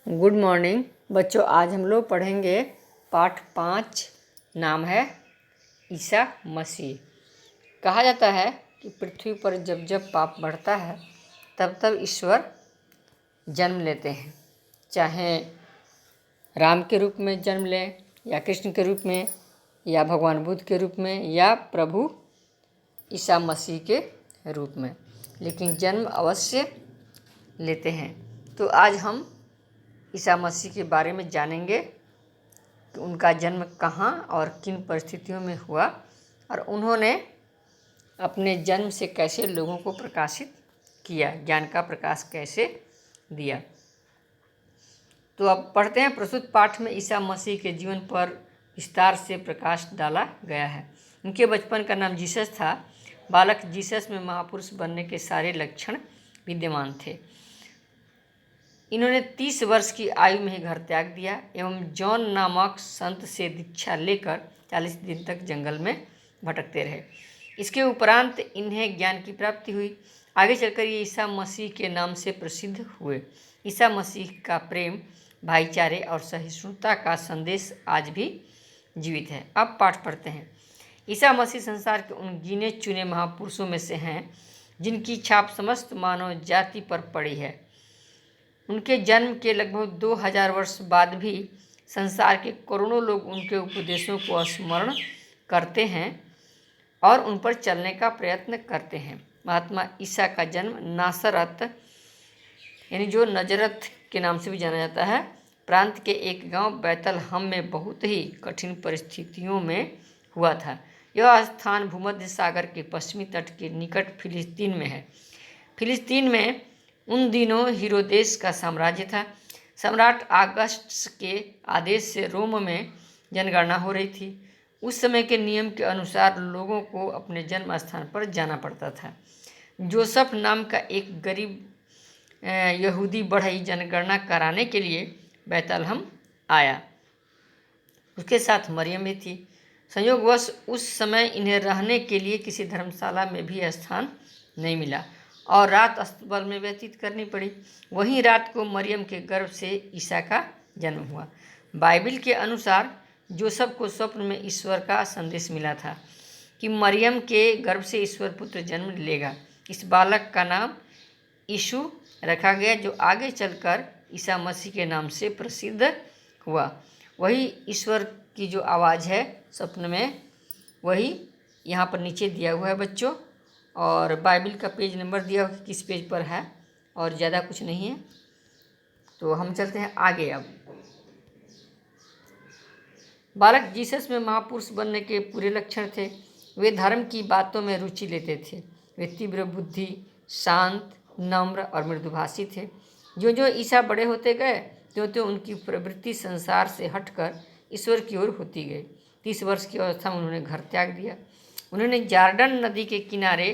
Good morning बच्चों। आज हम लोग पढ़ेंगे पाठ 5। नाम है ईसा मसीह। कहा जाता है कि पृथ्वी पर जब जब पाप बढ़ता है तब तब ईश्वर जन्म लेते हैं, चाहे राम के रूप में जन्म लें या कृष्ण के रूप में या भगवान बुद्ध के रूप में या प्रभु ईसा मसीह के रूप में, लेकिन जन्म अवश्य लेते हैं। तो आज हम ईसा मसीह के बारे में जानेंगे कि उनका जन्म कहाँ और किन परिस्थितियों में हुआ और उन्होंने अपने जन्म से कैसे लोगों को प्रकाशित किया, ज्ञान का प्रकाश कैसे दिया। तो अब पढ़ते हैं। प्रस्तुत पाठ में ईसा मसीह के जीवन पर विस्तार से प्रकाश डाला गया है। उनके बचपन का नाम जीसस था। बालक जीसस में महापुरुष बनने के सारे लक्षण विद्यमान थे। इन्होंने 30 वर्ष की आयु में ही घर त्याग दिया एवं जॉन नामक संत से दीक्षा लेकर 40 दिन तक जंगल में भटकते रहे। इसके उपरांत इन्हें ज्ञान की प्राप्ति हुई। आगे चलकर ये ईसा मसीह के नाम से प्रसिद्ध हुए। ईसा मसीह का प्रेम, भाईचारे और सहिष्णुता का संदेश आज भी जीवित है। अब पाठ पढ़ते हैं। ईसा मसीह संसार के उन गिने चुने महापुरुषों में से हैं जिनकी छाप समस्त मानव जाति पर पड़ी है। उनके जन्म के लगभग 2000 वर्ष बाद भी संसार के करोड़ों लोग उनके उपदेशों को स्मरण करते हैं और उन पर चलने का प्रयत्न करते हैं। महात्मा ईसा का जन्म नासरत यानी जो नजरत के नाम से भी जाना जाता है प्रांत के एक गांव बैतलहम में बहुत ही कठिन परिस्थितियों में हुआ था। यह स्थान भूमध्य सागर के पश्चिमी तट के निकट फिलिस्तीन में है। फिलिस्तीन में उन दिनों हीरोदेस का साम्राज्य था। सम्राट अगस्टस के आदेश से रोम में जनगणना हो रही थी। उस समय के नियम के अनुसार लोगों को अपने जन्म स्थान पर जाना पड़ता था। जोसेफ नाम का एक गरीब यहूदी बढ़ई जनगणना कराने के लिए बैतलहम आया। उसके साथ मरियम भी थी। संयोगवश उस समय इन्हें रहने के लिए किसी धर्मशाला में भी स्थान नहीं मिला और रात अस्तबल में व्यतीत करनी पड़ी। वहीं रात को मरियम के गर्भ से ईसा का जन्म हुआ। बाइबिल के अनुसार जोसेफ को स्वप्न में ईश्वर का संदेश मिला था कि मरियम के गर्भ से ईश्वर पुत्र जन्म लेगा। इस बालक का नाम यीशु रखा गया, जो आगे चलकर ईसा मसीह के नाम से प्रसिद्ध हुआ। वही ईश्वर की जो आवाज़ है स्वप्न में, वही यहाँ पर नीचे दिया हुआ है बच्चों, और बाइबिल का पेज नंबर दिया हुआ किस पेज पर है, और ज़्यादा कुछ नहीं है। तो हम चलते हैं आगे। अब बालक जीसस में महापुरुष बनने के पूरे लक्षण थे। वे धर्म की बातों में रुचि लेते थे। वे तीव्र बुद्धि, शांत, नम्र और मृदुभाषी थे। जो जो ईसा बड़े होते गए त्यों त्यों उनकी प्रवृत्ति संसार से हटकर ईश्वर की ओर होती गई। 30 वर्ष की अवस्था में उन्होंने घर त्याग दिया। उन्होंने जॉर्डन नदी के किनारे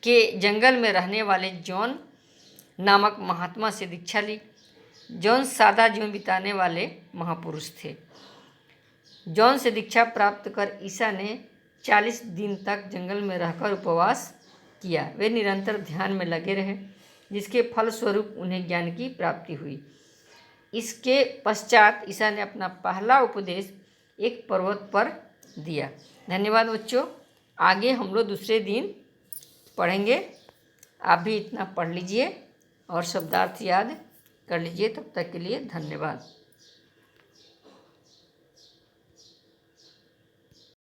के जंगल में रहने वाले जॉन नामक महात्मा से दीक्षा ली। जॉन सादा जीवन बिताने वाले महापुरुष थे। जॉन से दीक्षा प्राप्त कर ईसा ने 40 दिन तक जंगल में रहकर उपवास किया। वे निरंतर ध्यान में लगे रहे, जिसके फलस्वरूप उन्हें ज्ञान की प्राप्ति हुई। इसके पश्चात ईसा ने अपना पहला उपदेश एक पर्वत पर दिया। धन्यवाद बच्चों। आगे हम लोग दूसरे दिन पढ़ेंगे। आप भी इतना पढ़ लीजिए और शब्दार्थ याद कर लीजिए। तब तक के लिए धन्यवाद।